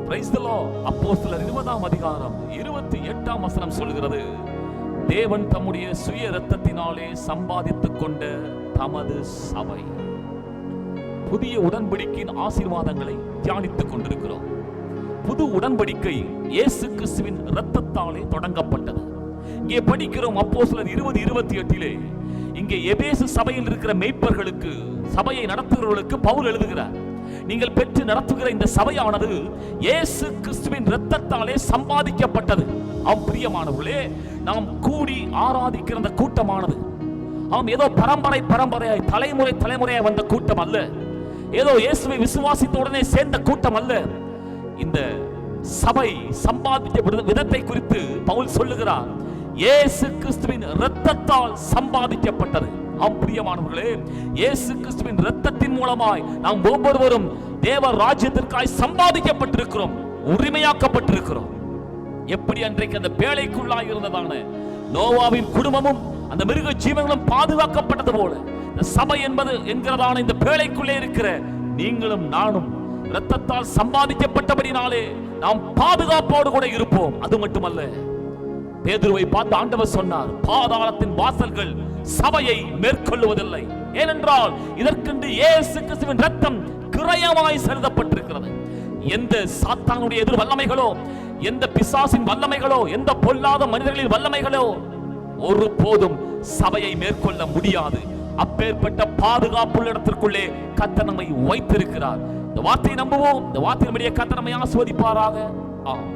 Praise the Lord. அப்போஸ்தலர் 20ஆம் அதிகாரம் 28ஆம் வசனம் சொல்கிறது, தேவன் தம்முடைய சுய இரத்தத்தினாலே சம்பாதித்துக் கொண்ட தமது சபை. புதிய உடன்படிக்கையின் ஆசீர்வாதங்களை தியானித்துக் கொண்டிருக்கிறோம். புது உடன்படிக்கை இயேசு கிறிஸ்துவின் இரத்தத்தாலே தொடங்கப்பட்டது. இங்கே படிக்கிறோம் அப்போஸ்தலர் 20:28 இங்கே எபேசு சபையில் இருக்கிற மேய்ப்பர்களுக்கு, சபையை நடத்துகிறவர்களுக்கு பவுல் எழுதுகிறார், நீங்கள் பெற்று நடத்துகிற இந்த சபையானது இயேசு கிறிஸ்துவின் இரத்தத்தாலே சம்பாதிக்கப்பட்டது. பிரியமானவர்களே, நாம் கூடி ஆராதிக்கிற அந்த கூட்டமானது ஏதோ பரம்பரையாய் தலைமுறை தலைமுறையாய் வந்த கூட்டம் அல்ல. ஏதோ இயேசுவை விசுவாசித்த உடனே சேர்ந்த கூட்டம் அல்ல. இந்த சபை சம்பாதிக்கப்பட்ட விதத்தை குறித்து பவுல் சொல்லுகிறார், இயேசு கிறிஸ்துவின் இரத்தத்தால் சம்பாதிக்கப்பட்டது. பிரியமானவர்களே, இயேசு கிறிஸ்துவின் இரத்தத்தின் மூலமாய் நாம் ஒவ்வொருவரும் தேவ ராஜ்யத்திற்காய் சம்பாதிக்கப்பட்டிருக்கிறோம், உரிமையாக்கப்பட்டிருக்கிறோம். எப்படி அன்றைக்கு அந்த பேழைக்குள்ளாய் இருந்ததான நோவாவின் குடும்பமும் அந்த மிருக ஜீவங்களும் பாதுகாக்கப்பட்டது போல, இந்த சபை என்பது என்கிறதான இந்த பேழைக்குள்ளே இருக்கிற நீங்களும் நானும் இரத்தத்தால் சம்பாதிக்கப்பட்டபடினாலே நாம் பாதுகாப்போடு கூட இருப்போம். அது மட்டுமல்ல, பேதுருவை பார்த்து ஆண்டவர் சொன்னார், பாதாளத்தின் வாசல்கள் சபையை மேற்கொள்ளுவதில்லை. ஏனென்றால் இதற்கென்று இயேசு கிறிஸ்துவின் இரத்தம் கிரயமாய் செலுத்தப்பட்டிருக்கிறது. எந்த சாத்தானுடைய எதிர் வல்லமைகளோ, எந்த பிசாசின் வல்லமைகளோ, எந்த பொல்லாத மனிதர்களின் வல்லமைகளோ ஒருபோதும் சபையை மேற்கொள்ள முடியாது. அப்பேற்பட்ட பாதுகாப்புள்ள இடத்திற்குள்ளே கர்த்தர் நம்மை வைத்திருக்கிறார். இந்த வார்த்தையை நம்புவோம். இந்த வார்த்தையின்படியே கர்த்தர் நம்மை ஆசீர்வதிப்பாராக. ஆமென்.